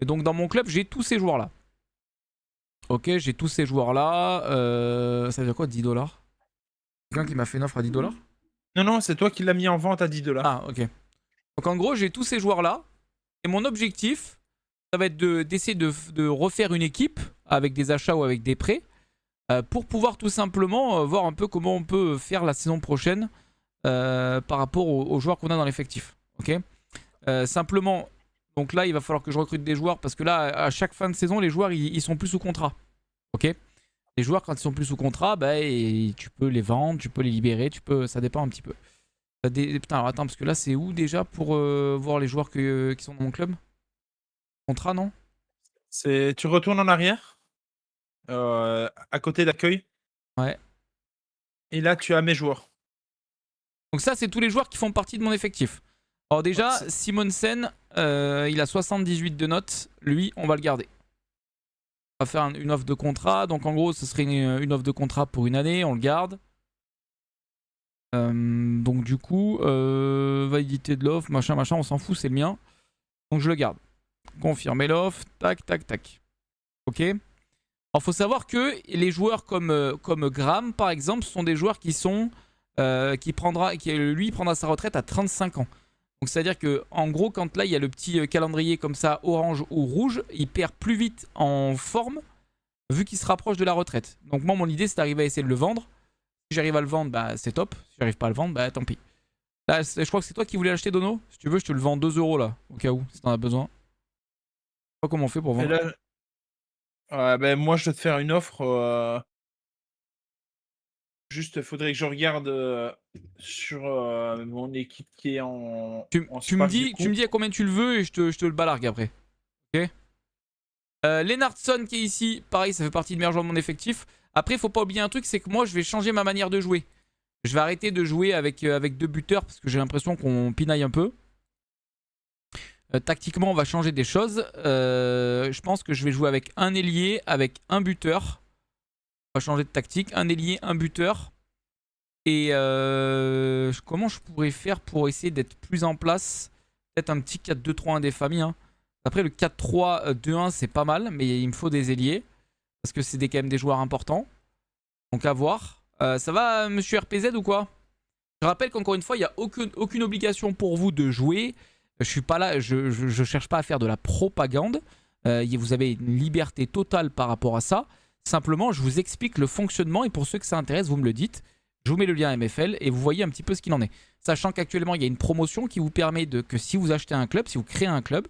Et donc dans mon club, j'ai tous ces joueurs-là. Ok, j'ai tous ces joueurs-là. Ça veut dire quoi 10 $? Quelqu'un qui m'a fait une offre à 10 $? Non, non, c'est toi qui l'as mis en vente à 10 $. Ah, ok. Donc en gros, j'ai tous ces joueurs-là. Et mon objectif, ça va être d'essayer de refaire une équipe avec des achats ou avec des prêts pour pouvoir tout simplement voir un peu comment on peut faire la saison prochaine par rapport aux joueurs qu'on a dans l'effectif. Ok. Simplement, donc là, il va falloir que je recrute des joueurs parce que là, à chaque fin de saison, les joueurs ils sont plus sous contrat. Ok. Les joueurs, quand ils sont plus sous contrat, bah, tu peux les vendre, tu peux les libérer, ça dépend un petit peu. Putain, alors attends, parce que là, c'est où déjà pour voir les joueurs qui sont dans mon club? Contrat, non? Tu retournes en arrière, à côté d'accueil, Ouais. et là, tu as mes joueurs. Donc ça, c'est tous les joueurs qui font partie de mon effectif. Alors Ouais, déjà, Simonsen, il a 78 de notes. Lui, on va le garder. On va faire une offre de contrat. Donc en gros, ce serait une offre de contrat pour une année. On le garde. Donc du coup, validité de l'offre, machin, machin, on s'en fout, c'est le mien. Donc je le garde. Confirmer l'offre. Tac, tac, tac. Ok. Alors faut savoir que les joueurs comme Graham, par exemple, sont des joueurs qui sont... lui prendra sa retraite à 35 ans. Donc c'est-à-dire que en gros, quand là il y a le petit calendrier comme ça, orange ou rouge, il perd plus vite en forme vu qu'il se rapproche de la retraite. Donc moi mon idée c'est d'arriver à essayer de le vendre. Si j'arrive à le vendre, bah c'est top. Si j'arrive pas à le vendre, bah tant pis. Là, je crois que c'est toi qui voulais l'acheter, Dono. Si tu veux, je te le vends 2 € là, au cas où, si t'en as besoin. Je sais pas comment on fait pour et vendre. là, ben, moi, je vais te faire une offre, juste, faudrait que je regarde, sur, mon équipe qui est en Tu me swap, du dis, coup. à combien tu le veux et je te le balargue après. Ok. Lennartson qui est ici, pareil, ça fait partie de meilleurs joueurs de mon effectif. Après, il faut pas oublier un truc, c'est que moi, je vais changer ma manière de jouer. Je vais arrêter de jouer avec deux buteurs parce que j'ai l'impression qu'on pinaille un peu. Tactiquement, on va changer des choses. Je pense que je vais jouer avec un ailier, avec un buteur. On va changer de tactique. Un ailier, un buteur. Et comment je pourrais faire pour essayer d'être plus en place? Peut-être un petit 4-2-3-1 des familles. Hein. Après, le 4-3-2-1, c'est pas mal, mais il me faut des ailiers. Parce que c'est quand même des joueurs importants. Donc à voir. Ça va, monsieur RPZ ou quoi? Je rappelle qu'encore une fois, il n'y a aucune obligation pour vous de jouer. Je suis pas là, je cherche pas à faire de la propagande. Vous avez une liberté totale par rapport à ça. Simplement, je vous explique le fonctionnement et pour ceux que ça intéresse, vous me le dites. Je vous mets le lien MFL et vous voyez un petit peu ce qu'il en est. Sachant qu'actuellement, il y a une promotion qui vous permet que si vous achetez un club, si vous créez un club,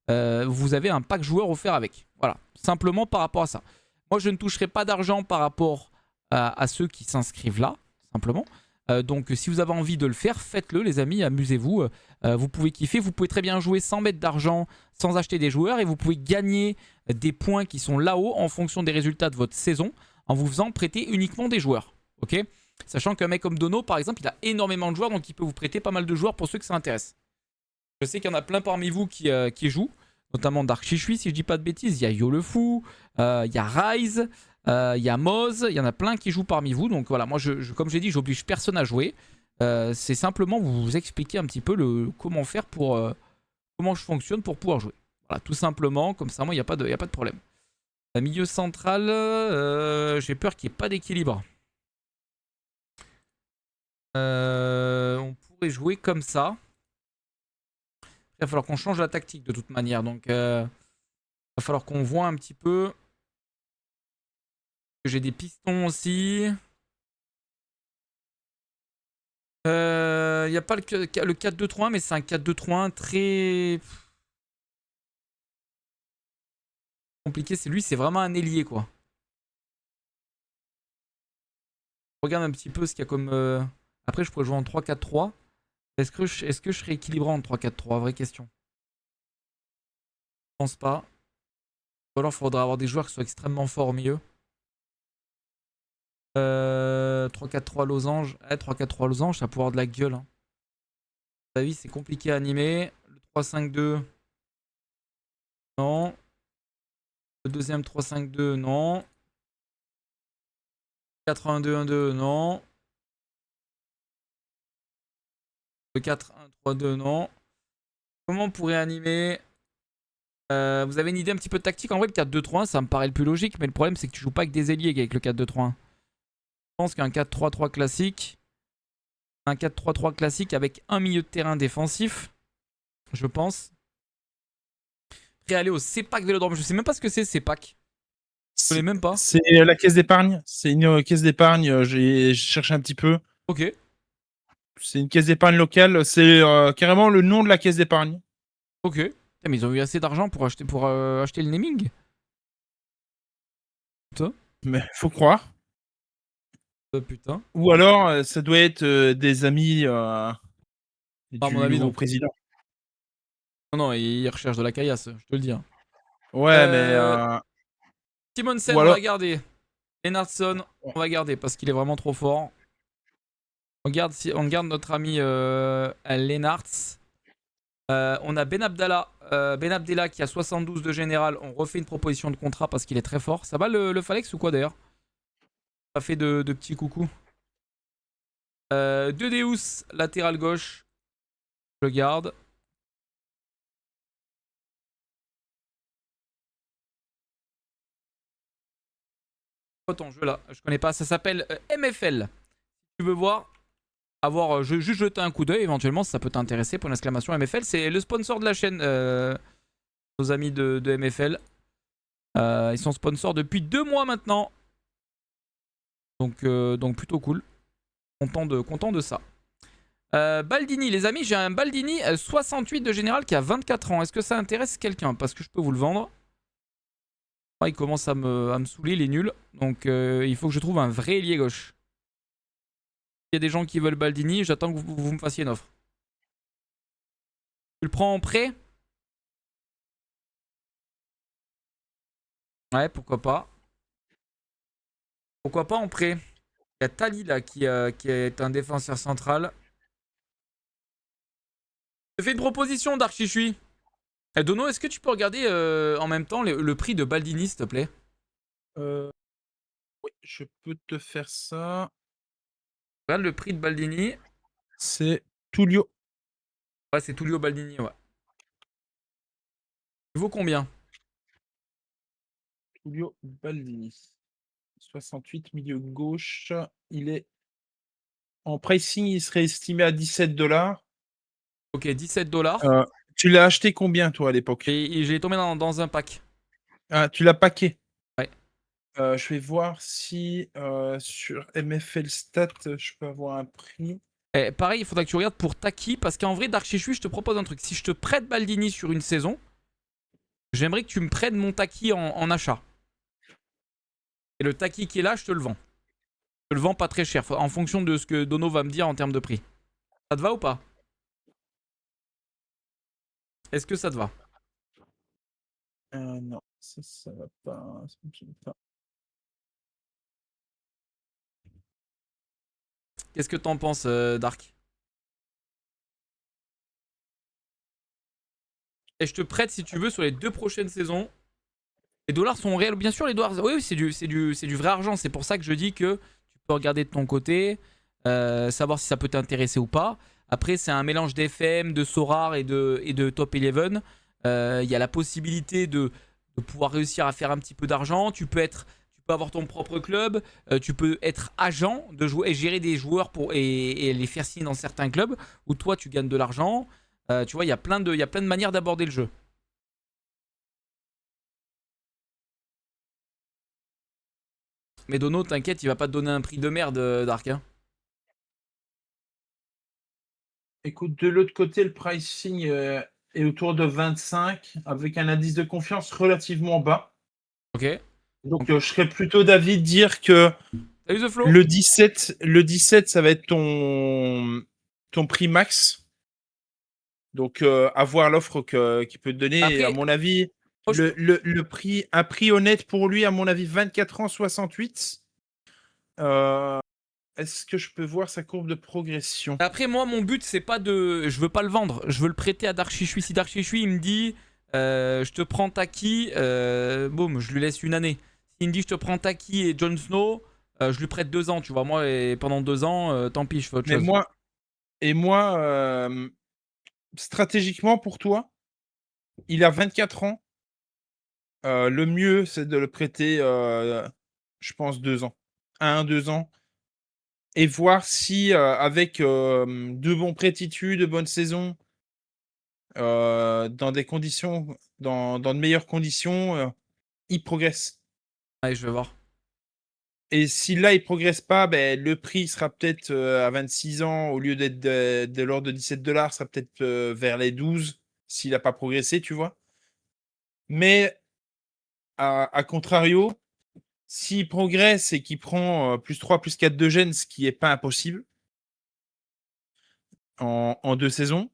vous avez un pack joueur offert avec. Voilà, simplement par rapport à ça. Moi, je ne toucherai pas d'argent par rapport à ceux qui s'inscrivent là, simplement. Donc si vous avez envie de le faire, faites-le les amis, amusez-vous. Vous pouvez kiffer, vous pouvez très bien jouer sans mettre d'argent, sans acheter des joueurs et vous pouvez gagner des points qui sont là-haut en fonction des résultats de votre saison en vous faisant prêter uniquement des joueurs. Ok. Sachant qu'un mec comme Dono par exemple, il a énormément de joueurs donc il peut vous prêter pas mal de joueurs pour ceux que ça intéresse. Je sais qu'il y en a plein parmi vous qui jouent, notamment Dark Shishui si je dis pas de bêtises, il y a Yo le Fou, il y a Rise, il y a Moz, il y en a plein qui jouent parmi vous. Donc voilà, moi comme j'ai dit, j'oblige personne à jouer. C'est simplement vous expliquer un petit peu comment faire pour comment je fonctionne pour pouvoir jouer. Voilà, tout simplement, comme ça moi il n'y a, y a pas de problème. Milieu central, j'ai peur qu'il n'y ait pas d'équilibre. On pourrait jouer comme ça. Il va falloir qu'on change la tactique de toute manière. Donc il va falloir qu'on voit un petit peu. J'ai des pistons aussi. Il n'y a pas le 4-2-3-1, mais c'est un 4-2-3-1 très compliqué. C'est lui, c'est vraiment un ailier, quoi. Regarde un petit peu ce qu'il y a comme... Après, je pourrais jouer en 3-4-3. Est-ce que je serais équilibrant en 3-4-3? Vraie question. Je pense pas. Ou alors, il faudra avoir des joueurs qui soient extrêmement forts au milieu. 3-4-3 losange. 3-4-3 losange, ça pourrait avoir de la gueule. Hein. À mon avis, c'est compliqué à animer. Le 3-5-2, non. Le deuxième 3-5-2, non. 4-1-2-1-2, non. Le 4-1-3-2, non. Comment on pourrait animer Vous avez une idée un petit peu de tactique? En vrai, le 4-2-3-1, ça me paraît le plus logique, mais le problème, c'est que tu joues pas avec des ailiers avec le 4-2-3-1. Je pense qu'un 4-3-3 classique, un 4-3-3 classique avec un milieu de terrain défensif, je pense. Prêt à aller au CEPAC Vélodrome. Je sais même pas ce que c'est, CEPAC. Je connais même pas. C'est la caisse d'épargne. C'est une caisse d'épargne. J'ai cherché un petit peu. Ok. C'est une caisse d'épargne locale. C'est carrément le nom de la caisse d'épargne. Ok. Putain, mais ils ont eu assez d'argent pour acheter le naming. Putain. Mais faut croire. Putain. Ou alors, ça doit être des amis À mon du avis, nouveau non. président. Non, non, ils recherchent de la caillasse, je te le dis. Hein. Ouais, mais Simonsen, ou on va alors. garder. Lennartson, on va garder parce qu'il est vraiment trop fort. On garde notre ami Lennartz. On a Ben Abdallah qui a 72 de général. On refait une proposition de contrat parce qu'il est très fort. Ça va le Falex ou quoi d'ailleurs? Pas fait de petits coucou. De Deus, latéral gauche. Je le garde. Quoi ton jeu là? Je connais pas. Ça s'appelle MFL. Si tu veux voir, juste jeter un coup d'œil éventuellement si ça peut t'intéresser pour une exclamation MFL. C'est le sponsor de la chaîne, nos amis de MFL. Ils sont sponsors depuis 2 mois maintenant. Donc plutôt cool. Content de ça. Baldini, les amis, j'ai un Baldini 68 de général qui a 24 ans. Est-ce que ça intéresse quelqu'un? Parce que je peux vous le vendre. Ah, il commence à me saouler, les nuls. Donc il faut que je trouve un vrai ailier gauche. Il y a des gens qui veulent Baldini, j'attends que vous me fassiez une offre. Tu le prends en prêt? Ouais, pourquoi pas. Pourquoi pas en prêt? Il y a Tali là qui est un défenseur central. Je te fais une proposition d'Archichui. Dono, est-ce que tu peux regarder en même temps le prix de Baldini, s'il te plaît? Oui, je peux te faire ça. Regarde le prix de Baldini. C'est Tullio. Ouais, c'est Tullio Baldini, ouais. Il vaut combien? Tullio Baldini. 68, milieu gauche. Il est en pricing, il serait estimé à 17 $. Ok, 17 $. Tu l'as acheté combien, toi, à l'époque? Et j'ai tombé dans un pack. Ah, tu l'as packé. Ouais. Je vais voir si sur MFL Stat, je peux avoir un prix. Pareil, il faudra que tu regardes pour Taki, parce qu'en vrai, Darkchishui, je te propose un truc. Si je te prête Baldini sur une saison, j'aimerais que tu me prêtes mon Taki en achat. Et le Taki qui est là, je te le vends. Je te le vends pas très cher, en fonction de ce que Dono va me dire en termes de prix. Ça te va ou pas? Est-ce que ça te va? Non, ça va pas. Ça fonctionne pas. Qu'est-ce que t'en penses, Dark? Et je te prête, si tu veux, sur les 2 prochaines saisons. Les dollars sont réels. Bien sûr, les dollars. Oui, oui, c'est du vrai argent. C'est pour ça que je dis que tu peux regarder de ton côté, savoir si ça peut t'intéresser ou pas. Après, c'est un mélange d'FM, de Sorare et de Top 11. Il y a la possibilité de pouvoir réussir à faire un petit peu d'argent. Tu peux avoir ton propre club. Tu peux être agent de jouer et gérer des joueurs et les faire signer dans certains clubs où toi, tu gagnes de l'argent. Tu vois, il y a plein de manières d'aborder le jeu. Mais Dono, t'inquiète, il va pas te donner un prix de merde, Dark. Hein. Écoute, de l'autre côté, le pricing est autour de 25, avec un indice de confiance relativement bas. Ok. Donc, je serais plutôt d'avis de dire que Salut The Flow. le 17, ça va être ton prix max. Donc, avoir l'offre qui peut te donner, et à Après, mon avis, moi, le prix, un prix honnête pour lui, à mon avis, 24 ans, 68. Est-ce que je peux voir sa courbe de progression? après, moi, mon but, c'est pas de. Je veux pas le vendre. Je veux le prêter à Darkchishui. Si Darkchishui, il me dit je te prends Taki, boum, je lui laisse une année. S'il me dit je te prends Taki et Jon Snow, je lui prête 2 ans, tu vois. Moi, et pendant 2 ans, tant pis, je fais autre Mais chose. moi, stratégiquement pour toi, il a 24 ans. Le mieux, c'est de le prêter, je pense 2 ans. 1-2 ans et voir si, avec, de bons prêts titus, de bonnes saisons, dans des conditions dans de meilleures conditions, il progresse. Allez, je vais voir. Et si là, il progresse pas, ben le prix sera peut-être, à 26 ans, au lieu d'être de l'ordre de 17 sera peut-être, vers les 12 s'il a pas progressé, tu vois? Mais à contrario, s'il progresse et qu'il prend, +3 +4 de gènes, ce qui est pas impossible en 2 saisons,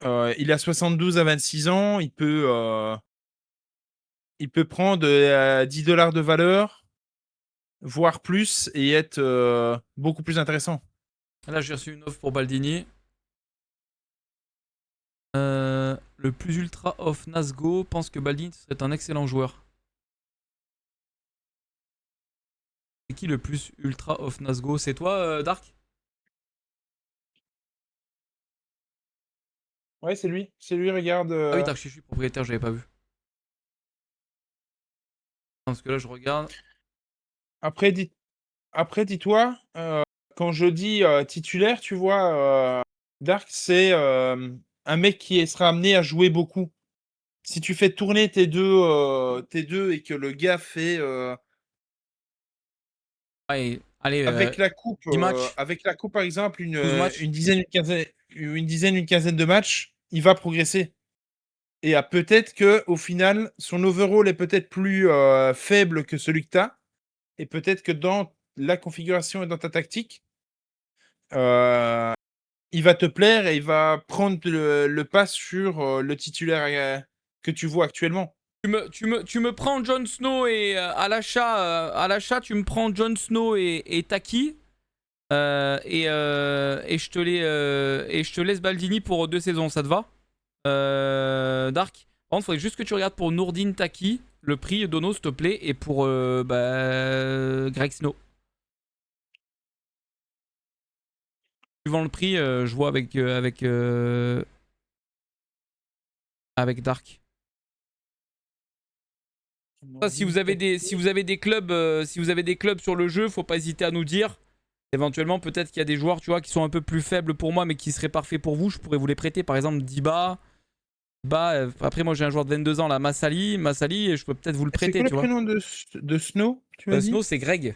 il a 72 à 26 ans, il peut prendre, 10 de valeur, voire plus et être, beaucoup plus intéressant. Là, j'ai reçu une offre pour Baldini. Le plus ultra off Nasgo pense que Baldini serait un excellent joueur. C'est qui le plus ultra off Nasgo? C'est toi, Dark? Ouais, c'est lui, regarde, Ah oui, Dark, je suis propriétaire, j'avais pas vu. Parce que là, je regarde. après dis après dis-toi, quand je dis, titulaire, tu vois, Dark, c'est, un mec qui sera amené à jouer beaucoup. Si tu fais tourner tes 2 et que le gars fait, Allez, allez avec 10 matchs, avec la coupe, par exemple, 12 matchs. une quinzaine de matchs, il va progresser et peut-être que au final, son overall est peut-être plus, faible que celui que tu as et peut-être que dans la configuration et dans ta tactique, heu, il va te plaire et il va prendre le pas sur, le titulaire, que tu vois actuellement. Tu me prends Jon Snow et à l'achat, tu me prends Jon Snow et Taki. Et je te laisse Baldini pour 2 saisons, ça te va? Dark. Par contre, faudrait juste que tu regardes pour Nourdine Taki, le prix Dono, s'il te plaît, et pour Greg Snow. Suivant le prix, je vois avec Dark. Ça, si vous avez des clubs, si vous avez des clubs sur le jeu, faut pas hésiter à nous dire. Éventuellement, peut-être qu'il y a des joueurs, tu vois, qui sont un peu plus faibles pour moi, mais qui seraient parfaits pour vous. Je pourrais vous les prêter, par exemple Diba. Après, moi, j'ai un joueur de 22 ans, là, Massali. Massali, je peux peut-être vous le C'est prêter, quoi le tu vois. prénom de Snow, tu m'as Snow, dit? c'est Greg.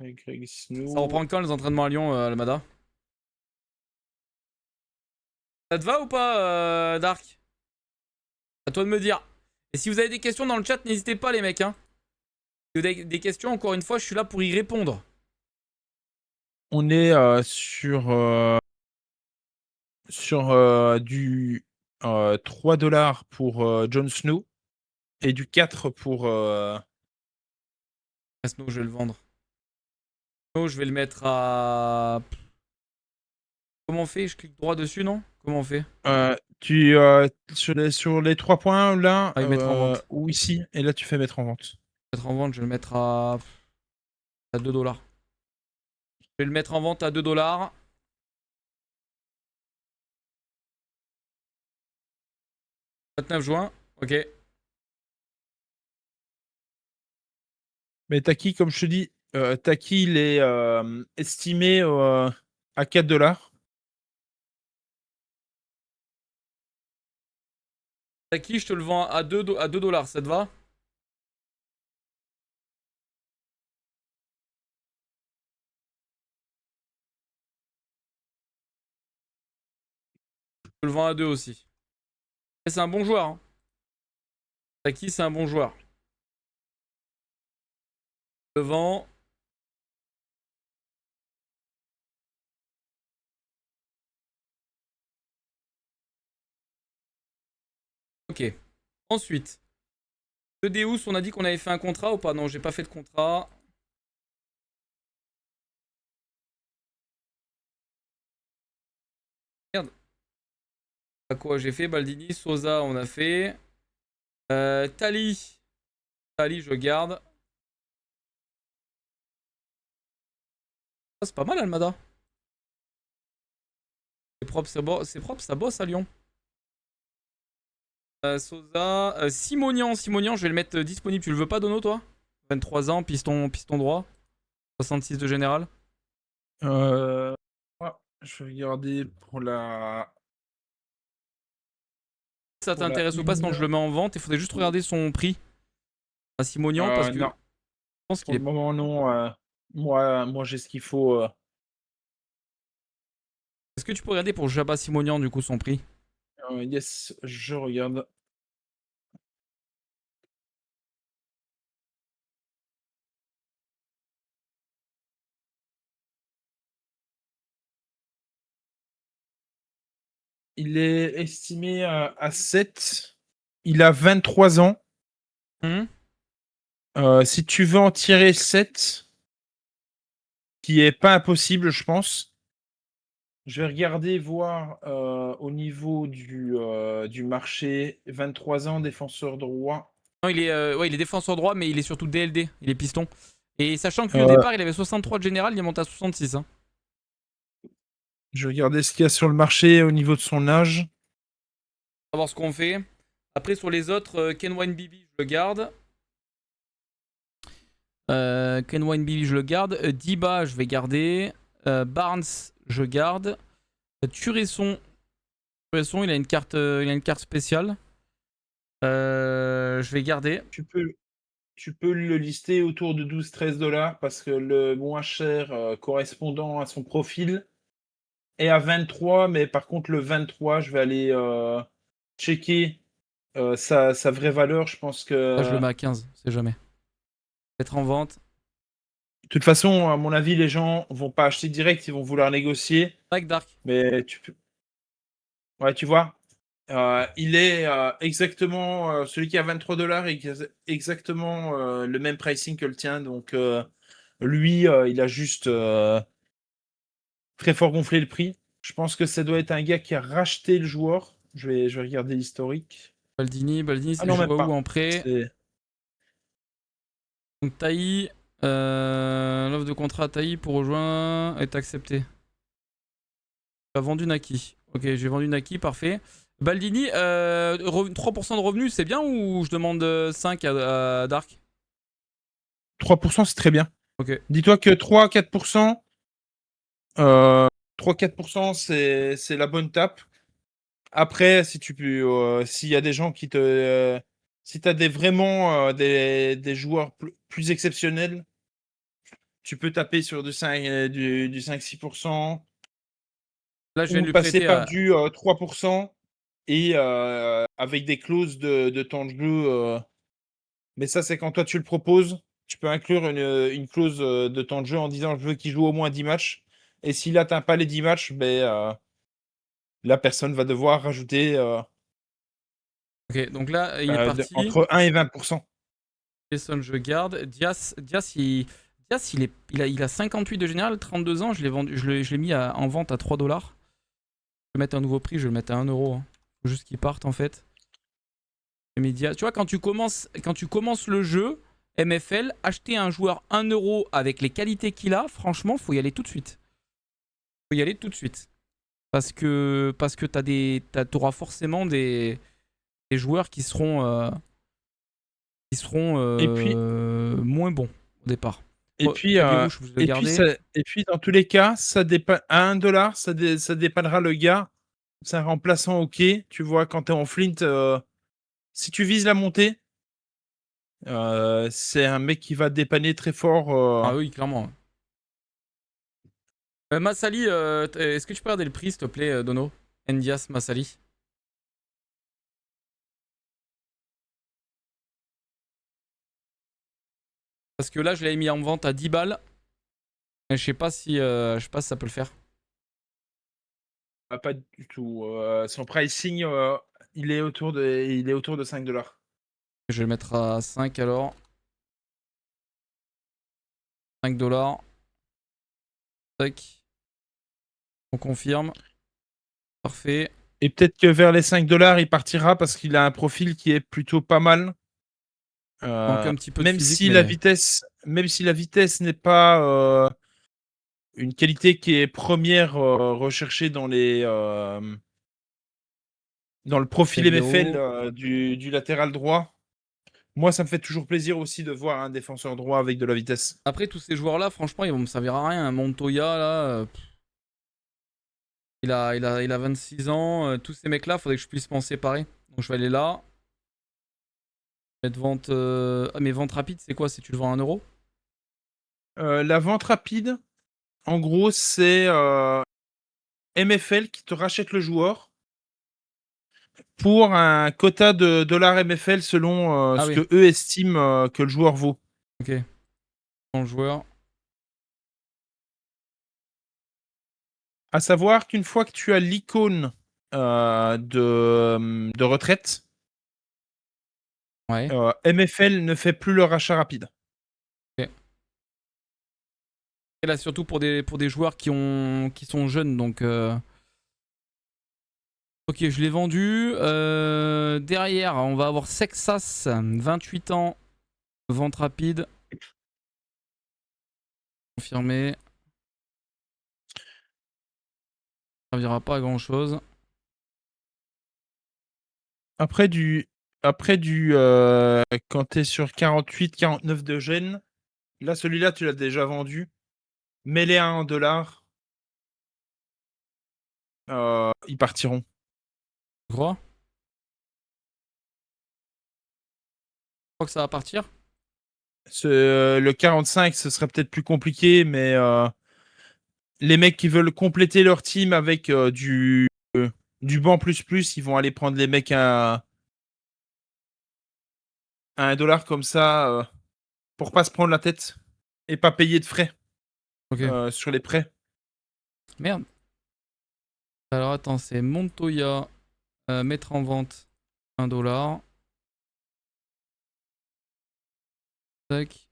Greg Ça Snow. reprend quand les entraînements à Lyon, Almada? Ça te va ou pas, Dark? À toi de me dire. Et si vous avez des questions dans le chat, n'hésitez pas, les mecs. Hein. Si vous avez des questions, encore une fois, je suis là pour y répondre. On est sur du 3 pour Jon Snow et du 4 pour. Snow, je vais le vendre. Snow, je vais le mettre à. Comment on fait? Je clique droit dessus, non? Comment on fait? Sur les 3 points là, Ah, oui, mettre en vente. ou ici, et là tu fais mettre en vente. Mettre en vente, je vais le mettre à 2 $. Je vais le mettre en vente à 2 $. 29 juin. Ok. Mais Taki, comme je te dis, Taki, il est estimé à 4 $. Taki, je te le vends à 2 $. Ça te va? Je te le vends à 2 aussi. Et c'est un bon joueur. Hein. Taki, c'est un bon joueur. Je le vends. Ok. Ensuite, le Deus, on a dit qu'on avait fait un contrat ou pas? Non, j'ai pas fait de contrat. Merde. À quoi j'ai fait? Baldini, Sosa, on a fait. Tali. Tali, je garde. Ah, c'est pas mal, Almada. C'est propre, c'est propre, ça bosse à Lyon. Sosa. Simonian, je vais le mettre disponible. Tu le veux pas, Dono, toi? 23 ans, piston droit. 66 de général. Je vais regarder pour la. Ça Pour la t'intéresse ou pas, sinon je le mets en vente. Il faudrait juste regarder son prix à Simonian parce que je Non, pense pour qu'il le est. moment, non. Moi j'ai ce qu'il faut. Est-ce que tu peux regarder pour Jabba Simonian, du coup, son prix? Yes, je regarde. Il est estimé à 7. Il a 23 ans. Hmm. Si tu veux en tirer 7, qui est pas impossible, je pense. Je vais regarder, voir au niveau du marché. 23 ans, défenseur droit. Non, ouais, il est défenseur droit, mais il est surtout DLD. Il est piston. Et sachant que lui, au Euh, départ, il avait 63 de général, il est monté à 66. Hein. je vais regarder ce qu'il y a sur le marché au niveau de son âge. On va voir ce qu'on fait. Après, sur les autres, Kenwine Bibi, je le garde. Kenwine Bibi, je le garde. Diba, je vais garder. Barnes, je garde. Turesson, il a une carte spéciale. Je vais garder. Tu peux le lister autour de 12-13 $ parce que le moins cher correspondant à son profil est à 23, mais par contre le 23, je vais aller checker sa vraie valeur. Je pense que Là, je le de mets à 15, c'est jamais. Être en vente. toute façon, à mon avis, les gens vont pas acheter direct, ils vont vouloir négocier. Dark Dark. Mais ouais, tu vois, il est exactement celui qui a 23 $ et qui a exactement le même pricing que le tien. Donc lui, il a juste très fort gonflé le prix. Je pense que ça doit être un gars qui a racheté le joueur. Je vais regarder l'historique. Baldini, Ah c'est non, je même vois où pas. en prêt. C'est Donc Taï, l'offre de contrat à Taï pour rejoindre est acceptée. Tu as vendu Naki. Ok, j'ai vendu Naki, parfait. Baldini, 3% de revenus, c'est bien ou je demande 5 à Dark? 3%, c'est très bien. Ok. Dis-toi que 3-4%, euh, 3-4%, c'est la bonne tape. Après, si tu peux, s'il y a des gens qui te, si tu as vraiment des joueurs plus exceptionnels, tu peux taper sur du 5, du 5-6% Là, je viens de ou lui passer prêter par à. du 3% et avec des clauses de temps de jeu. Mais ça, c'est quand toi tu le proposes. Tu peux inclure une clause de temps de jeu en disant je veux qu'il joue au moins 10 matchs. Et s'il n'atteint pas les 10 matchs, ben, la personne va devoir rajouter Ok, donc là, il est parti. entre 1 et 20%. Jason, je garde. Dias, il a 58 de général, 32 ans. Je l'ai vendu, je l'ai mis en vente à 3 dollars. Je vais mettre un nouveau prix, je vais le mettre à 1 euro. Hein. Faut juste qu'il parte en fait. Dias. Tu vois, quand tu commences le jeu, MFL, acheter un joueur 1 euro avec les qualités qu'il a, franchement, faut y aller tout de suite. Faut y aller tout de suite. Parce que t'auras forcément des joueurs qui seront Et puis, moins bons au départ. et Oh, puis, euh, Cagliouche, vous le et puis, gardez. dans tous les cas, ça dépend à 1 $, ça dépannera le gars. C'est un remplaçant OK. Tu vois, quand tu es en flint, si tu vises la montée, c'est un mec qui va dépanner très fort. Ah oui, clairement. Massali, est-ce que tu peux regarder le prix, s'il te plaît, Dono? Ndias Massali. Parce que là, je l'avais mis en vente à 10 balles. Mais je sais pas si ça peut le faire. Pas du tout. Son pricing, il est autour de 5 $. Je vais le mettre à 5 alors. 5 dollars. Tac. On confirme. Parfait. Et peut-être que vers les 5 $, il partira parce qu'il a un profil qui est plutôt pas mal. Manque un petit peu de Même physique, si la mais vitesse, même si la vitesse n'est pas une qualité qui est première recherchée dans dans le profil MFL LDO. du latéral droit. Moi, ça me fait toujours plaisir aussi de voir un défenseur droit avec de la vitesse. Après, tous ces joueurs-là, franchement, ils vont me servir à rien. Montoya, là, il a 26 ans. Tous ces mecs-là, faudrait que je puisse m'en séparer. Donc, je vais aller là. Mettre vente. Ah, mais vente rapide, c'est quoi? C'est tu le vends à 1€? La vente rapide, en gros, c'est MFL qui te rachète le joueur pour un quota de dollars MFL selon Ah ce oui, que eux estiment que le joueur vaut. ok. En joueur. À savoir qu'une fois que tu as l'icône de retraite, Ouais. MFL ne fait plus le rachat rapide. Ok. Et là, surtout pour des joueurs qui sont jeunes. Donc, ok, je l'ai vendu. Derrière, on va avoir Sexas, 28 ans. Vente rapide. Confirmé. Ça servira pas à grand chose. Après du, quand tu es sur 48, 49 de gêne, là, celui-là, tu l'as déjà vendu. Mets-les à 1 dollar. Ils partiront. Je crois. Je crois que ça va partir. Le 45, ce serait peut-être plus compliqué, mais les mecs qui veulent compléter leur team avec du banc plus plus, ils vont aller prendre les mecs à 1 dollar comme ça pour pas se prendre la tête et pas payer de frais Ok. sur les prêts. Merde. Alors attends, c'est Montoya. Mettre en vente 1$. Tac.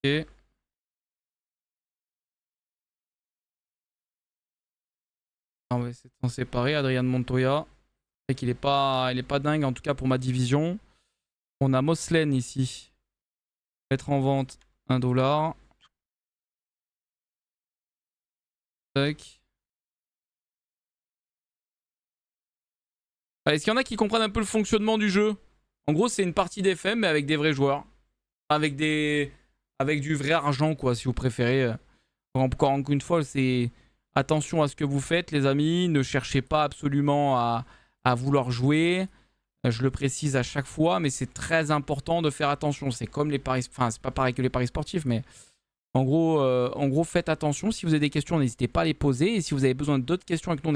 Ok. On va essayer de s'en séparer. Adrien Montoya. C'est qu'il il est pas dingue, en tout cas pour ma division. On a Moslen ici. Mettre en vente 1$. Tac. Est-ce qu'il y en a qui comprennent un peu le fonctionnement du jeu? En gros, c'est une partie d'FM, mais avec des vrais joueurs. Avec des. Avec du vrai argent, quoi, si vous préférez. Encore une fois, c'est. Attention à ce que vous faites, les amis. Ne cherchez pas absolument à vouloir jouer. Je le précise à chaque fois, mais c'est très important de faire attention. C'est comme les paris. Enfin, c'est pas pareil que les paris sportifs, mais en gros, faites attention. Si vous avez des questions, n'hésitez pas à les poser. Et si vous avez besoin d'autres questions et que nous,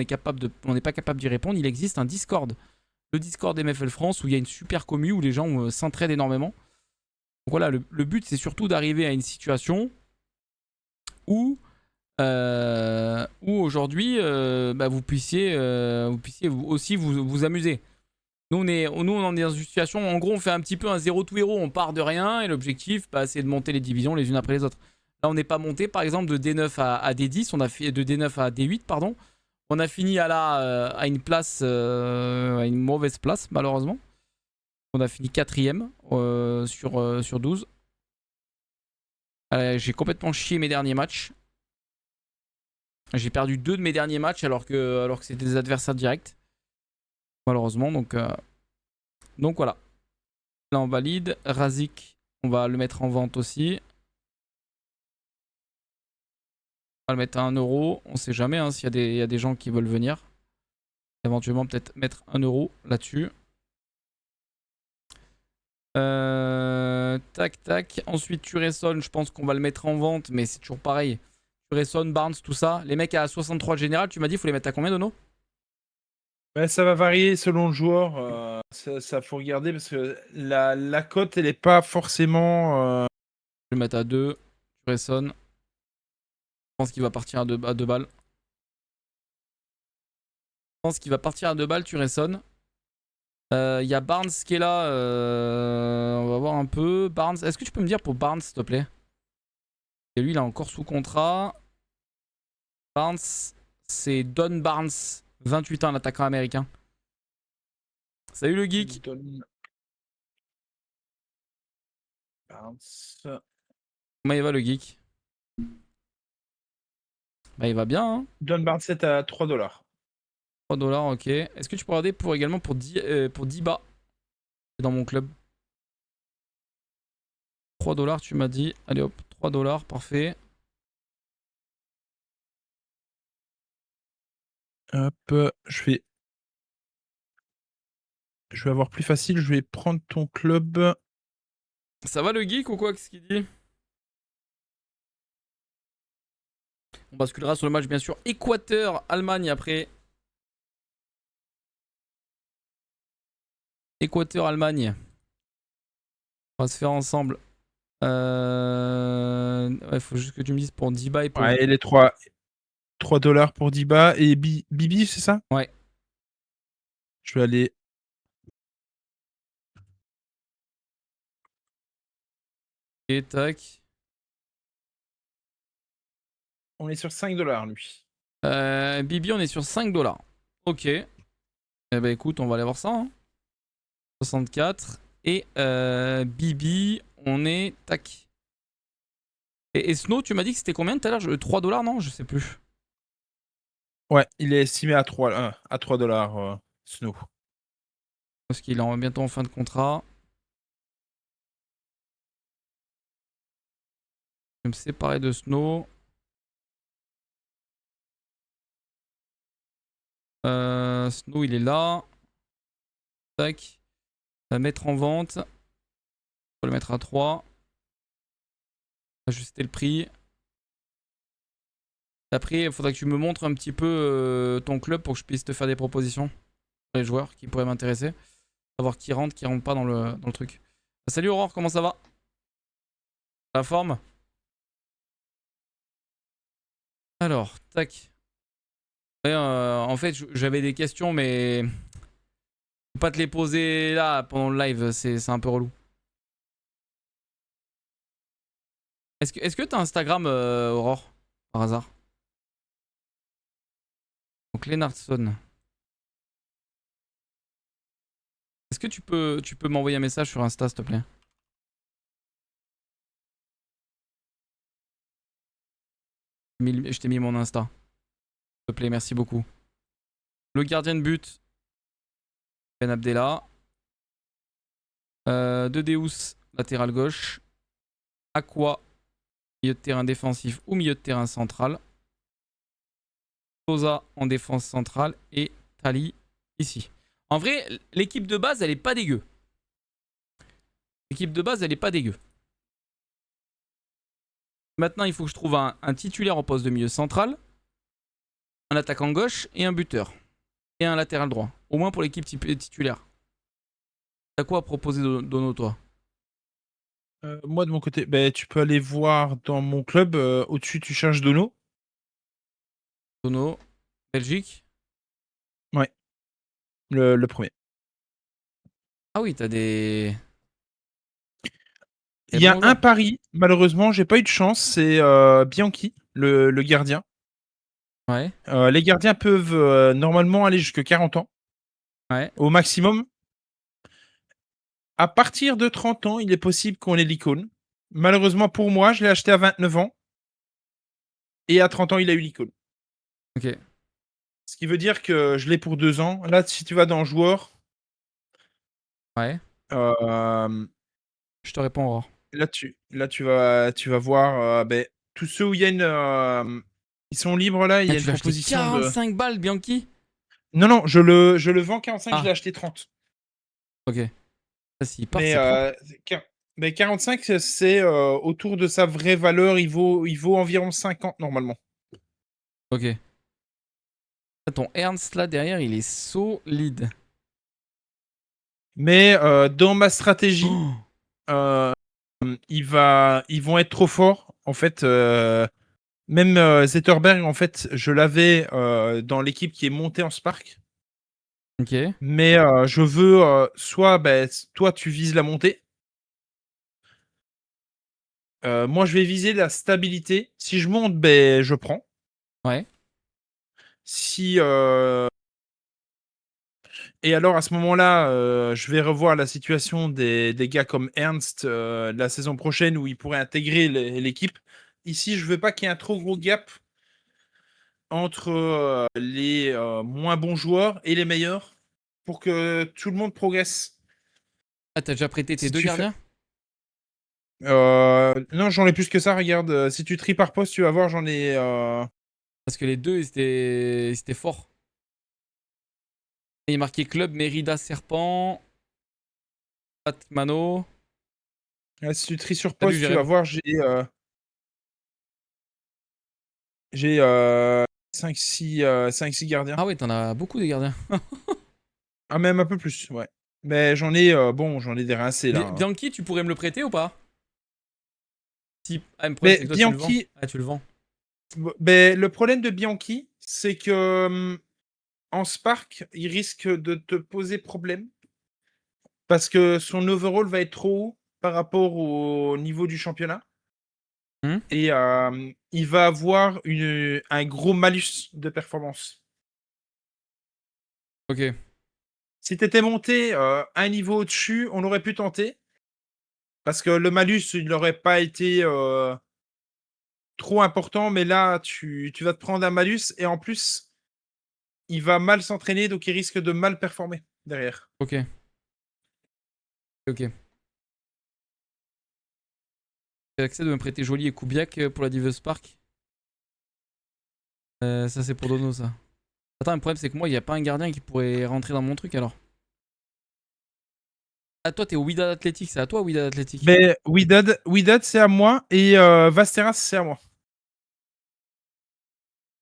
on n'est pas capable d'y répondre, il existe un Discord. Le Discord MFL France où il y a une super commu où les gens s'entraident énormément. Donc voilà, le but, c'est surtout d'arriver à une situation où, où aujourd'hui, bah, vous puissiez aussi vous amuser. Nous, on en est dans une situation, en gros, on fait un petit peu un zéro to hero, on part de rien, et l'objectif, bah, c'est de monter les divisions les unes après les autres. Là, on n'est pas monté, par exemple, de D9 à D10, on a fait de D9 à D8, pardon. On a fini à une place, à une mauvaise place, malheureusement. On a fini quatrième sur 12. J'ai complètement chié mes derniers matchs. J'ai perdu 2 de mes derniers matchs alors que c'était des adversaires directs. Malheureusement, donc voilà. Là, on valide. Razik, on va le mettre en vente aussi. On va le mettre à 1€. On sait jamais hein, s'il y a des gens qui veulent venir. Éventuellement, peut-être mettre 1€ là-dessus. Tac, tac. Ensuite, Tureson, je pense qu'on va le mettre en vente, mais c'est toujours pareil. Tureson, Barnes, tout ça. Les mecs à 63 de général, tu m'as dit, il faut les mettre à combien, Dono? Ouais, ça va varier selon le joueur. Ça faut regarder parce que la cote, elle est pas forcément. Je vais le mettre à 2. Tureson. Je pense qu'il va partir à 2 balles. Je pense qu'il va partir à 2 balles, Tureson. Il y a Barnes qui est là. On va voir un peu. Barnes, est-ce que tu peux me dire pour Barnes, s'il te plaît? Et lui, il est encore sous contrat. Barnes, c'est Don Barnes, 28 ans, l'attaquant américain. Salut le geek. Don Barnes. Comment il va le geek? Bah, il va bien, hein. Don Barnett à 3 $. 3 $, ok. Est-ce que tu peux regarder également pour 10 bas dans mon club? 3 $, tu m'as dit. Allez hop, 3 $, parfait. Hop, je vais avoir plus facile, je vais prendre ton club. Ça va le geek ou quoi? Qu'est-ce qu'il dit? On basculera sur le match, bien sûr. Équateur-Allemagne après. Équateur-Allemagne. On va se faire ensemble. Ouais, faut juste que tu me dises pour 10 bas et pour. Ouais, les 3 $ pour Diba et Bibi, c'est ça? Ouais. Je vais aller. Et tac. On est sur 5 $, lui. Bibi, on est sur 5 $. Ok. Eh ben écoute, on va aller voir ça, hein. 64. Et Bibi, on est. Tac. Et Snow, tu m'as dit que c'était combien tout à l'heure? 3 $, non? Je sais plus. Ouais, il est estimé à 3 $, Snow. Parce qu'il est bientôt en fin de contrat. Je vais me séparer de Snow. Snow, il est là. Tac. On va mettre en vente. On va le mettre à 3. Ajuster le prix. Après, il faudra que tu me montres un petit peu ton club pour que je puisse te faire des propositions pour les joueurs qui pourraient m'intéresser. Savoir qui rentre pas dans le truc. Salut Aurore, comment ça va? La forme? Alors, tac. Ouais, en fait, j'avais des questions, mais faut pas te les poser là pendant le live, c'est un peu relou. Est-ce que t'as Instagram, Aurore, par hasard? Donc Lennartson. Est-ce que tu peux m'envoyer un message sur Insta, s'il te plaît? Je t'ai mis mon Insta. S'il te plaît, merci beaucoup. Le gardien de but, Ben Abdallah. De Deus, latéral gauche. Aqua, milieu de terrain défensif ou milieu de terrain central. Sosa en défense centrale et Tali ici. En vrai, l'équipe de base, elle est pas dégueu. L'équipe de base, elle est pas dégueu. Maintenant, il faut que je trouve un titulaire au poste de milieu central, un attaquant gauche et un buteur. Et un latéral droit. Au moins pour l'équipe titulaire. T'as quoi à proposer, Dono, toi? Moi, de mon côté, ben, tu peux aller voir dans mon club. Au-dessus, tu cherches Dono. Dono, Belgique. Ouais, le premier. Ah oui, t'as des Il y a bons un joueurs. pari, malheureusement, j'ai pas eu de chance. C'est Bianchi, le gardien. Ouais, Les gardiens peuvent normalement aller jusque 40 ans ouais. au maximum. À partir de 30 ans, il est possible qu'on ait l'icône. Malheureusement pour moi, je l'ai acheté à 29 ans et à 30 ans, il a eu l'icône. Ok, Ce qui veut dire que je l'ai pour 2 ans. Là, si tu vas dans joueur, ouais. euh, Je te réponds, Aurore. là tu vas voir ben, tous ceux où il y a ils sont libres là. Il Ah, y a tu une l'as acheté proposition de. 45 balles, Bianchi? Non, non, je le vends 45, je l'ai Ah, acheté 30. ok. Ça, s'il part, Mais, c'est propre. mais 45, c'est autour de sa vraie valeur. Il vaut environ 50 normalement. Ok. Ton Ernst là derrière, il est solide. Mais dans ma stratégie, Oh, euh, ils vont être trop forts. En fait, même Zetterberg, en fait, je l'avais dans l'équipe qui est montée en Spark. ok. Mais je veux soit ben, toi, tu vises la montée. Moi, je vais viser la stabilité. Si je monte, ben, je prends. Ouais. Si Et alors, à ce moment-là, je vais revoir la situation des gars comme Ernst la saison prochaine où ils pourraient intégrer l'équipe. Ici, je veux pas qu'il y ait un trop gros gap entre les moins bons joueurs et les meilleurs pour que tout le monde progresse. Ah, t'as déjà prêté tes Si deux tu fais... gardiens? Non, j'en ai plus que ça, regarde. Si tu tries par poste, tu vas voir, j'en ai... Parce que les deux, ils étaient forts. Il est marqué Club Mérida Serpent, Mano. Si tu tries sur Salut poste, tu vas Jérém. voir, j'ai 5-6 gardiens. Ah ouais, t'en as beaucoup des gardiens. Ah, même un peu plus, ouais. Mais j'en ai des rincés, là. Bianchi, tu pourrais me le prêter ou pas? Si... Ah, le problème, Mais c'est que toi, tu le vends. Bianchi, Ah, tu le vends. le problème de Bianchi, c'est que en Spark, il risque de te poser problème parce que son overall va être trop haut par rapport au niveau du championnat Hmm. et il va avoir un gros malus de performance. Ok. Si tu étais monté un niveau au-dessus, on aurait pu tenter parce que le malus, il n'aurait pas été trop important, mais là, tu vas te prendre un malus et en plus, il va mal s'entraîner, donc il risque de mal performer derrière. Ok. Ok. J'ai accès de me prêter Jolie et Kubiak pour la Diveuse Park. Ça, c'est pour Dono, ça. Attends, le problème, c'est que moi, il n'y a pas un gardien qui pourrait rentrer dans mon truc alors. Ah, toi, t'es au Wydad Athletic, c'est à toi, Wydad Athletic. Mais Widad c'est à moi et Vasteras, c'est à moi.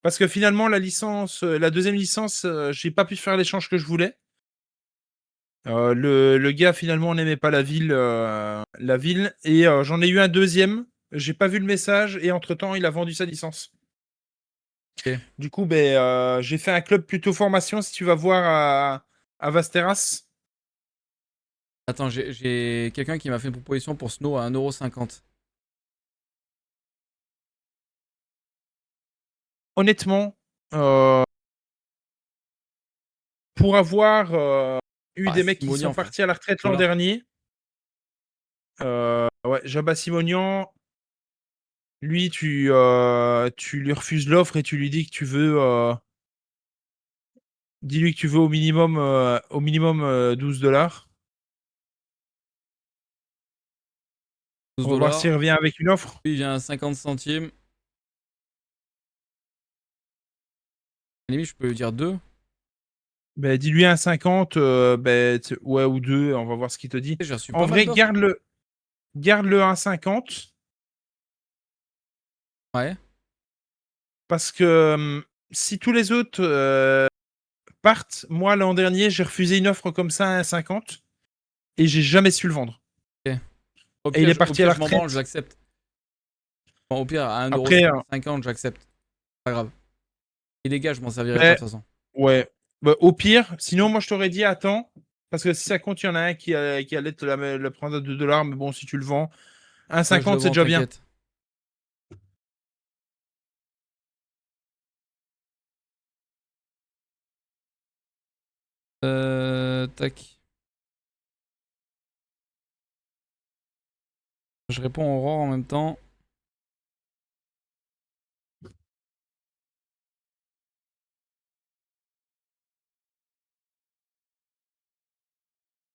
Parce que finalement, la deuxième licence, j'ai pas pu faire l'échange que je voulais. Le gars, finalement, n'aimait pas la ville et j'en ai eu un deuxième. J'ai pas vu le message et entre-temps, il a vendu sa licence. Ok. Du coup, j'ai fait un club plutôt formation, si tu vas voir à Vasteras. Attends, j'ai quelqu'un qui m'a fait une proposition pour Snow à 1,50 €. Honnêtement, euh, pour avoir eu Ah, des mecs qui sont Simonian, frère. partis à la retraite l'an Voilà. dernier, ouais, Jabba Simonian, lui, tu lui refuses l'offre et tu lui dis que tu veux, dis-lui que tu veux au minimum 12 $. 12 On va voir s'il dollars. revient avec une offre. Lui, il vient à 50 centimes. À la limite, je peux lui dire 2. Ben, dis-lui un 50, ouais, ou 2, on va voir ce qu'il te dit. J'ai reçu En pas mal vrai, d'offres. garde-le à 50 Ouais. parce que si tous les autres partent, moi l'an dernier, j'ai refusé une offre comme ça à 1,50 et j'ai jamais su le vendre. Ok. Et il est Au parti à pire, la je m'en branle, je retraite. l'accepte. Bon, au pire, à Après, 1,50 €, j'accepte. Pas grave. Et les gars, je m'en servirai pas ben, de toute façon. ouais. Bah, au pire, sinon, moi, je t'aurais dit attends, parce que si ça compte, il y en a un qui allait le prendre à 2 $, mais bon, si tu le vends, Ouais, je le 1,50, c'est vends, déjà bien. t'inquiète. Tac. Je réponds à Aurore en même temps.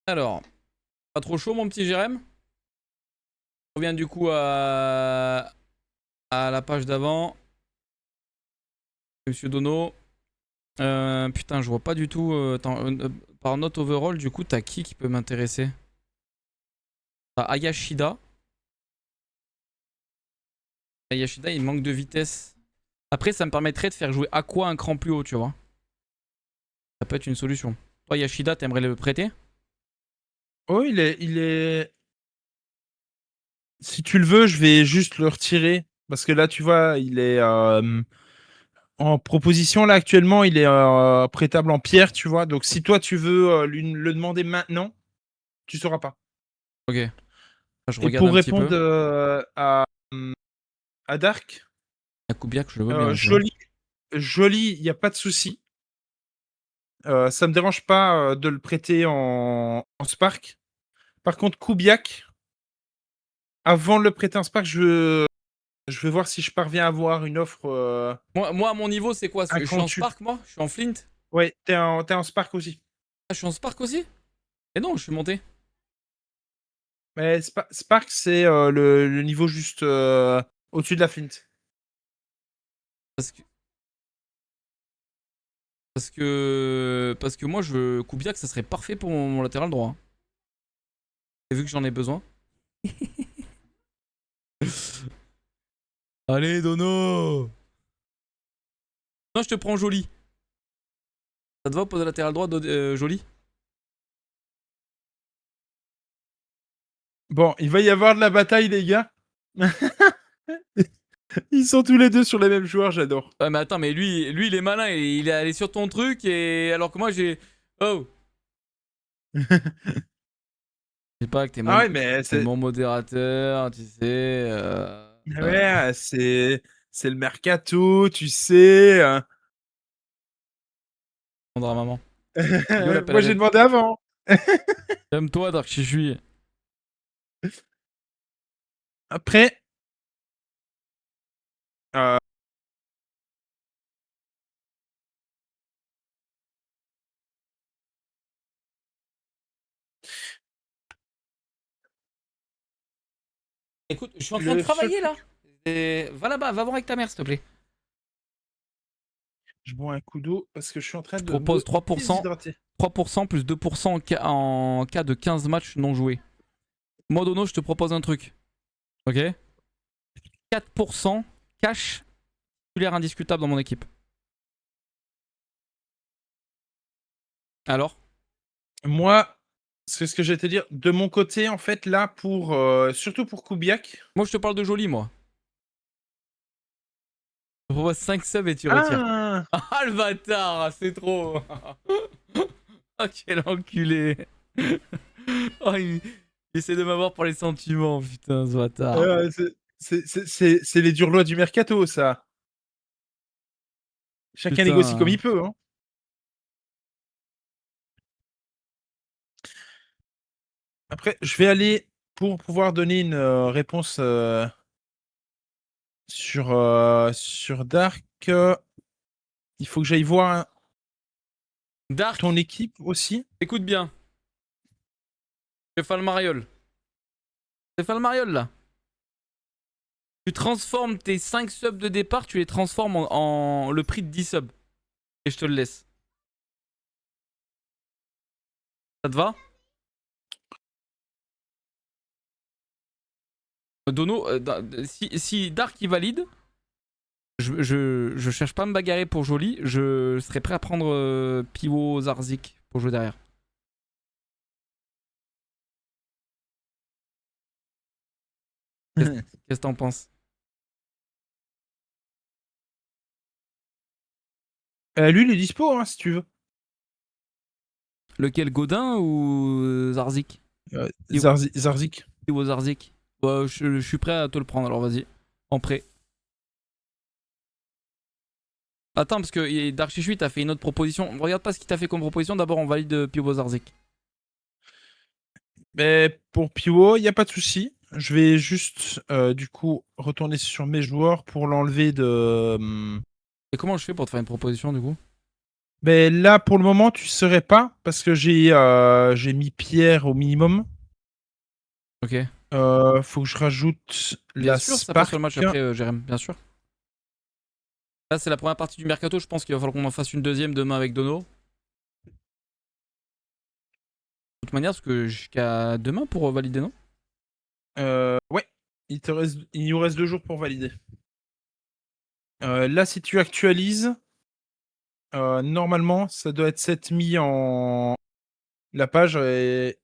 Alors, pas trop chaud, mon petit Jérém. On revient du coup à la page d'avant. Monsieur Dono. Putain, je vois pas du tout. Attends, par note overall, du coup, t'as qui peut m'intéresser? T'as Ayashida. Ayashida, il manque de vitesse. Après, ça me permettrait de faire jouer Aqua un cran plus haut, tu vois. Ça peut être une solution. Toi, Yashida, t'aimerais le prêter? Oh, si tu le veux, je vais juste le retirer. Parce que là, tu vois, il est en proposition. Là, actuellement, il est prêtable en pierre, tu vois. Donc, si toi, tu veux le demander maintenant, tu sauras pas. Ok. Je Et regarde pour un petit répondre peu. à Dark, À Kubiak, je le veux bien aussi. Ouais. joli, joli, il n'y a pas de souci. Ça me dérange pas de le prêter en Spark. Par contre, Kubiak, avant de le prêter en Spark, Je vais voir si je parviens à avoir une offre Moi, à mon niveau, c'est quoi? à Je suis en 38. Spark, moi? Je suis en Flint? Ouais, t'es en Spark aussi. Ah, je suis en Spark aussi? Et non, je suis monté. Mais Spark, c'est le niveau juste au-dessus de la Flint. Parce que, parce que moi, Kubiak, ça serait parfait pour mon latéral droit, hein. Et vu que j'en ai besoin. Allez, Dono! Non, je te prends Joli. Ça te va, poser latéral droit, Joli? Bon, il va y avoir de la bataille, les gars. Ils sont tous les deux sur les mêmes joueurs, j'adore. Ouais, mais attends, mais lui, il est malin. Il est allé sur ton truc, et alors que moi, j'ai. Oh! Je sais pas que Ah ouais, mais t'es c'est mon modérateur, tu sais. ouais, c'est le mercato, tu sais. Prendre à maman. Yo, la Moi, j'ai PLZ. demandé avant. Aime-toi, Dark Shishui. Après, euh, Écoute, je suis en train de le seul travailler là. truc. Va là-bas, va voir avec ta mère, s'il te plaît. Je bois un coup d'eau parce que je suis en train Je de propose me 3%, déshydrater. 3% plus 2% en cas de 15 matchs non joués. Moi, Dono, je te propose un truc. Ok? 4% cash titulaire indiscutable dans mon équipe. Alors? Moi, c'est ce que j'allais te dire. De mon côté, en fait, là, surtout pour Kubiak. Moi, je te parle de Joli, moi. Je te propose 5 subs et tu retires. Ah! Ah, le bâtard, c'est trop. Oh, quel enculé. Oh, il essaie de m'avoir pour les sentiments, putain, ce bâtard. C'est les dures lois du mercato, ça. Chacun négocie comme il Putain. peut, hein. Après, je vais aller pour pouvoir donner une réponse sur Dark. Il faut que j'aille voir ton Dark, équipe aussi. écoute bien. Stéphane Mariol. Stéphane Mariol, là. Tu transformes tes 5 subs de départ, tu les transformes en le prix de 10 subs. Et je te le laisse. Ça te va? Dono, si Dark il valide, je cherche pas à me bagarrer pour Joli. Je serais prêt à prendre Pivot Zarzik pour jouer derrière. Qu'est-ce que t'en penses? Lui, il est dispo, hein, si tu veux. Lequel, Godin ou Zarzik? Zarzik. Pivot Zarzik. Bah, je suis prêt à te le prendre, alors vas-y. En prêt. Attends, parce que Dark Shishui t'a fait une autre proposition. Regarde pas ce qu'il t'a fait comme proposition. D'abord, on valide Pivot Zarzik. Mais pour Piwo, il n'y a pas de souci. Je vais juste, du coup, retourner sur mes joueurs pour l'enlever de. Et comment je fais pour te faire une proposition du coup? Mais là, pour le moment, tu ne serais pas parce que j'ai mis Pierre au minimum. Ok. Faut que je rajoute Bien la sûr, ça passe sur le Spark. match après, Jérém, bien sûr. Là, c'est la première partie du mercato. Je pense qu'il va falloir qu'on en fasse une deuxième demain avec Dono. De toute manière, parce que jusqu'à demain pour valider, non? Ouais, il nous reste 2 jours pour valider. Là, si tu actualises, normalement, ça doit être 7 mis en la page. Et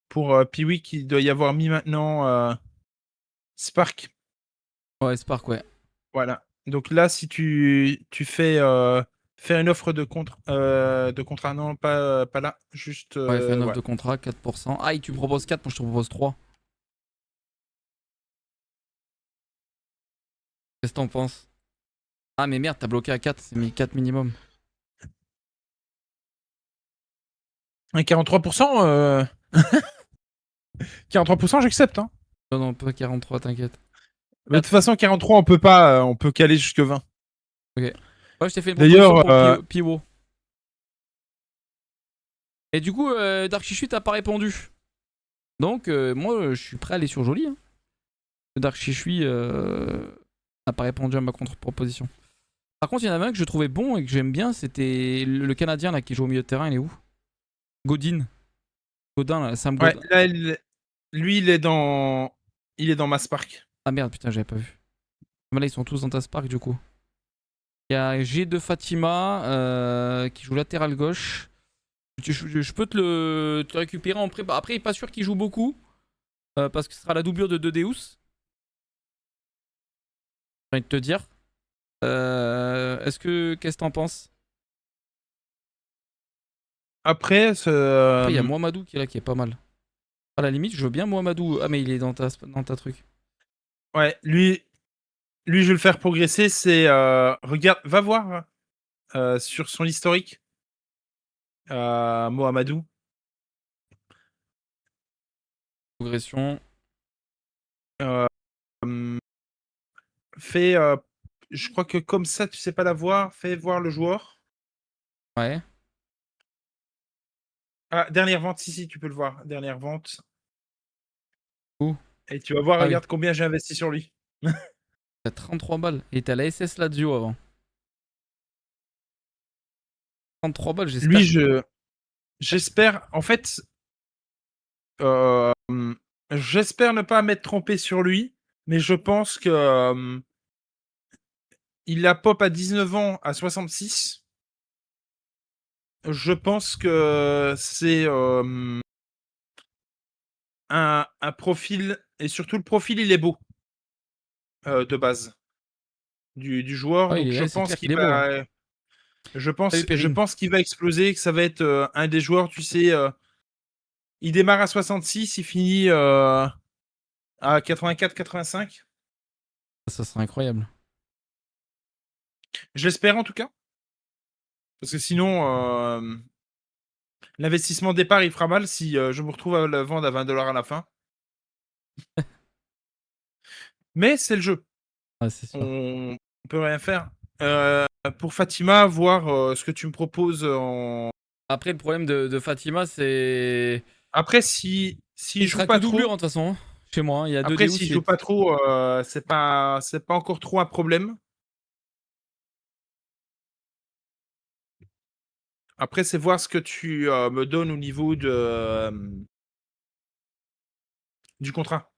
pour Piwik, il doit y avoir mis maintenant Spark. Ouais, Spark, ouais. Voilà. Donc là, si tu fais une offre de contrat, non, pas là, juste Ouais, fait une offre voilà. de contrat, 4%. Ah, et tu me proposes 4, moi je te propose 3. Qu'est-ce que t'en penses? Ah, mais merde, t'as bloqué à 4, c'est mis 4 minimum. Un 43%, 43%, j'accepte, hein. Non, non, pas 43, t'inquiète. Mais de toute façon, 43, on peut pas, on peut caler jusque 20. Ok. Ouais, je t'ai fait une proposition D'ailleurs, pour Piwo. Et du coup, Dark Shishui t'as pas répondu. Donc, moi, je suis prêt à aller sur Jolie. Hein. Dark Shishui n'a pas répondu à ma contre-proposition. Par contre, il y en avait un que je trouvais bon et que j'aime bien, c'était le Canadien là, qui joue au milieu de terrain, il est où? Godin. Godin, là, Sam ouais, Godin. là, lui, il est dans Mass Park. Ah merde, putain, j'avais pas vu. Mais là, ils sont tous dans ta Spark du coup. Il y a G2 Fatima qui joue latéral gauche. Je peux te le récupérer en pré. Après, il est pas sûr qu'il joue beaucoup. Parce que ce sera la doublure de Deus. J'ai envie de te dire. Qu'est-ce que t'en penses? Après, Après, il y a Mohamedou qui est là, qui est pas mal. À la limite, je veux bien Mohamedou. Ah, mais il est dans ta truc. ouais, lui, je vais le faire progresser. C'est regarde, va voir sur son historique, Mohamedou. Progression. Euh, hum, fais, je crois que comme ça, tu sais pas la voir. Fais voir le joueur. Ouais. Ah, dernière vente, si, tu peux le voir. Dernière vente. Où? Et tu vas voir, Ah oui. regarde combien j'ai investi sur lui. T'as 33 balles. Et t'as la SS Lazio avant. 33 balles, Lui, j'espère. j'espère, en fait, j'espère ne pas m'être trompé sur lui, mais je pense que il a pop à 19 ans à 66. Je pense que c'est un profil, et surtout le profil, il est beau de base du joueur. Ah, Donc je c'est pense clair qu'il qu'il est beau. Hein. va, Salut je Perrine. pense qu'il va exploser, que ça va être un des joueurs, tu sais, il démarre à 66, il finit à 84-85. Ça serait incroyable. Je l'espère en tout cas, parce que sinon, l'investissement départ, il fera mal si je me retrouve à la vendre à 20 $ à la fin. Mais c'est le jeu. Ah, c'est sûr. On peut rien faire. Pour Fatima, voir ce que tu me proposes en. Après, le problème de Fatima, c'est. Après, si s'il Il joue sera que pas trop, doublure, hein, de toute façon. Hein. Chez moi, hein. Il y a deux après Deus. s'il joue pas trop, c'est pas encore trop un problème. Après, c'est voir ce que tu me donnes au niveau de du contrat.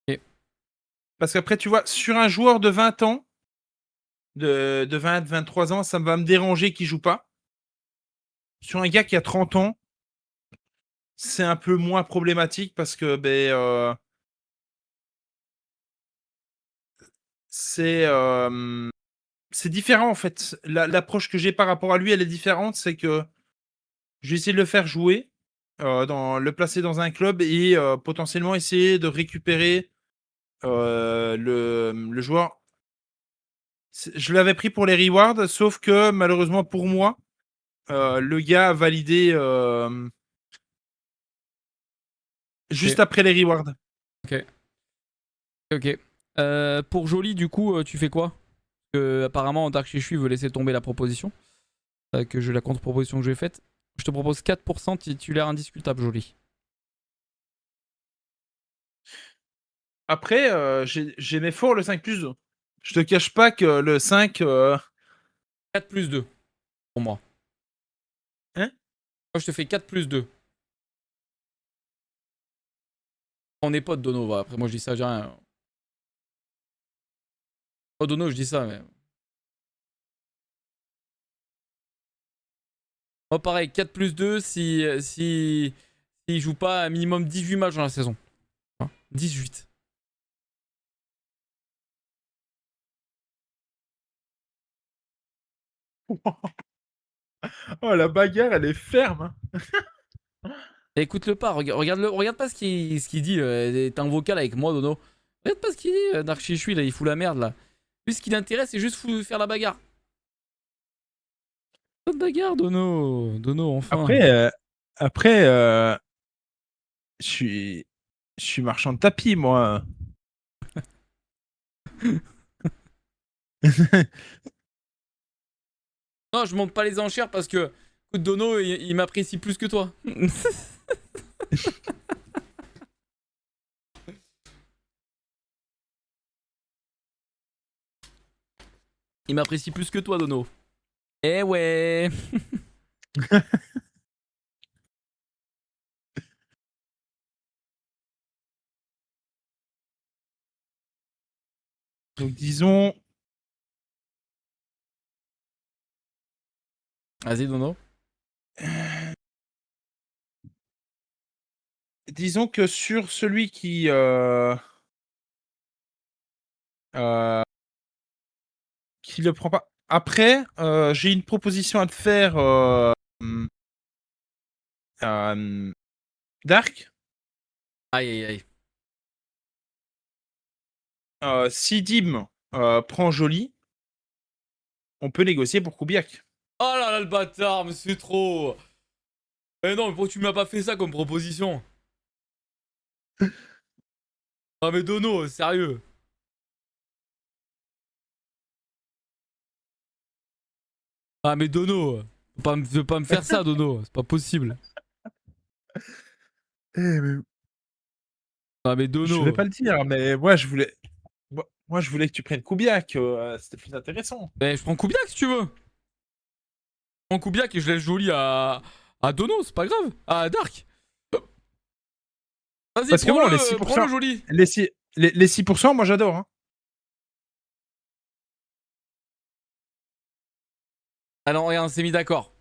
Ok. Parce qu'après, tu vois, sur un joueur de 20 ans, de 20-23 ans, ça va me déranger qu'il joue pas. Sur un gars qui a 30 ans, c'est un peu moins problématique parce que c'est c'est différent en fait. L'approche que j'ai par rapport à lui, elle est différente. C'est que je vais essayer de le faire jouer, le placer dans un club et potentiellement essayer de récupérer le joueur. Je l'avais pris pour les rewards, sauf que malheureusement pour moi, le gars a validé juste Ok. après les rewards. Ok. Ok. Pour Jolie, du coup, tu fais quoi? Apparemment, Dark Shishui veut laisser tomber la proposition. La contre-proposition que je lui ai faite. Je te propose 4% titulaire indiscutable, Jolie. Après, j'aimais fort le 5+2. Je te cache pas que le 5. 4 plus 2 pour moi. Hein. Moi, je te fais 4 plus 2. On est potes, Dono. Après, moi, je dis ça, j'ai rien. Oh, Dono, je dis ça, mais. Moi, pareil, 4 plus 2 s'il joue pas un minimum 18 matchs dans la saison. Hein, 18. Oh, la bagarre, elle est ferme. Hein. Et écoute-le pas, regarde pas ce qu'il dit. T'es en vocal avec moi, Dono. Regarde pas ce qu'il dit, Dark Shishui, là, il fout la merde, là. Lui, ce qui l'intéresse, c'est juste faire la bagarre. Pas de bagarre, Dono. Dono, enfin. Après, Après, je suis marchand de tapis, moi. Non, je monte pas les enchères parce que écoute, Dono, il m'apprécie plus que toi. Il m'apprécie plus que toi, Dono. Eh ouais. Donc disons, Vas-y, Dono. disons que sur celui qui le prend pas. Après, j'ai une proposition à te faire, Dark. Aïe, aïe, aïe. Si Dim prend Jolie, on peut négocier pour Kubiak. Oh là là, le bâtard, mais c'est trop. Eh non, mais pourquoi tu m'as pas fait ça comme proposition? Ah, mais Dono, sérieux. Ah, mais Dono. Faut pas me faire ça, Dono. C'est pas possible. Mais Ah, mais je vais Dono. pas le dire, mais moi, je voulais que tu prennes Kubiak. C'était plus intéressant. Eh, je prends Kubiak si tu veux. Je prends Kubiak et je laisse Jolie à Dono, c'est pas grave. À Dark. Vas-y, Parce que bon, les prends-le 6%, Jolie. les 6%, moi j'adore. Hein. Ah non, regarde, on s'est mis d'accord.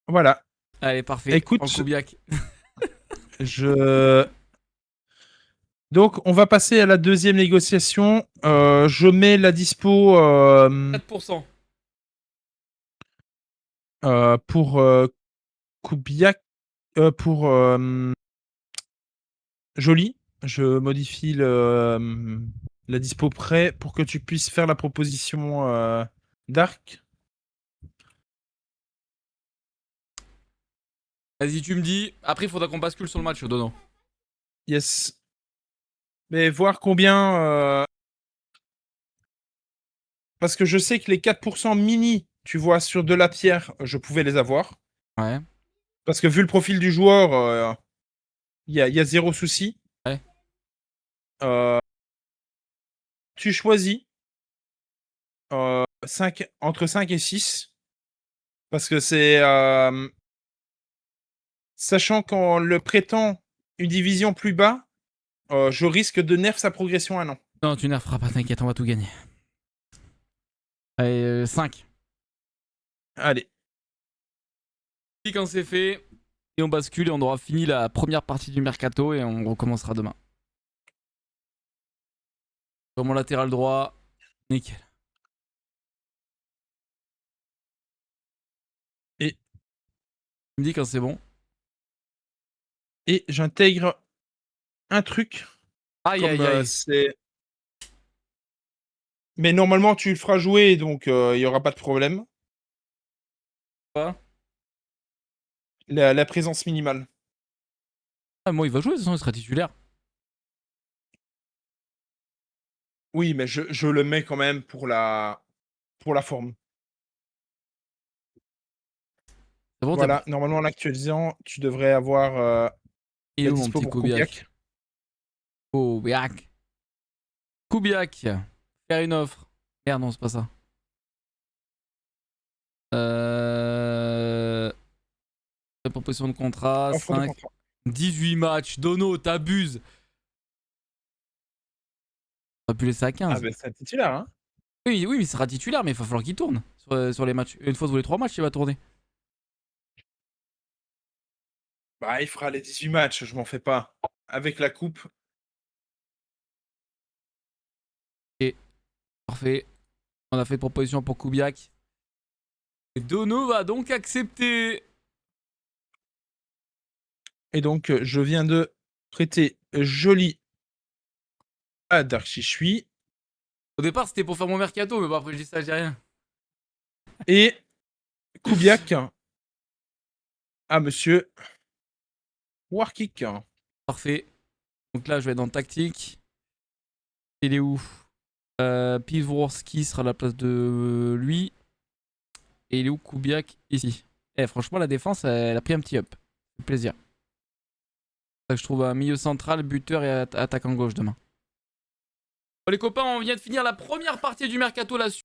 Voilà. Allez, parfait. Je prends Écoute, Kubiak. je. Donc, on va passer à la deuxième négociation. Je mets la dispo 4%. pour Kubiak, pour Jolie. Je modifie la dispo prêt pour que tu puisses faire la proposition Dark. Vas-y, tu me dis. Après, il faudra qu'on bascule sur le match, Dono. Yes. Mais voir combien. Parce que je sais que les 4% mini, tu vois, sur de la pierre, je pouvais les avoir. Ouais. Parce que vu le profil du joueur, y a zéro souci. Ouais. Euh, Tu choisis entre 5 et 6. Parce que c'est. Sachant qu'en le prêtant une division plus bas, je risque de nerf sa progression 1 an. Non, tu nerferas pas, t'inquiète, on va tout gagner. Allez, 5. Allez. Quand c'est fait, et on bascule et on aura fini la première partie du mercato et on recommencera demain. Sur mon latéral droit, nickel. Et, Tu me dis quand c'est bon. et j'intègre un truc. Aïe, Comme aïe, aïe. c'est. Mais normalement, tu le feras jouer, donc il n'y aura pas de problème. Quoi? La présence minimale. Ah, moi, il va jouer, de toute façon, il sera titulaire. Oui, mais je le mets quand même pour la forme. C'est bon, Voilà, normalement, en actualisant, tu devrais avoir il est la où mon dispo petit pour Kubiak? Kubiak. Kubiak. Kubiak. Faire une offre. Merde, non, c'est pas ça. Proposition de contrat, Offre de 5. contrat. 18 matchs. Dono, t'abuses. On aurait pu laisser à Ah 15. ben, c'est un titulaire, hein. Oui, oui, mais il sera titulaire, mais il va falloir qu'il tourne sur les matchs. Une fois tous les 3 matchs, il va tourner. Bah, il fera les 18 matchs, je m'en fais pas. Avec la coupe. Et parfait. On a fait une proposition pour Kubiak. Et Dono va donc accepter. Et donc, je viens de prêter Joli à Darkshishui. Au départ, c'était pour faire mon mercato, mais bon, après, je dis ça, je dis rien. Et Kubiak à monsieur War kick. Parfait. Donc là, je vais dans tactique. Il est où Pivorsky sera à la place de lui. Et il est où Kubiak? Ici. Franchement, la défense, elle a pris un petit up. C'est plaisir. Je trouve un milieu central, buteur et attaquant gauche demain. Bon, les copains, on vient de finir la première partie du mercato là-dessus.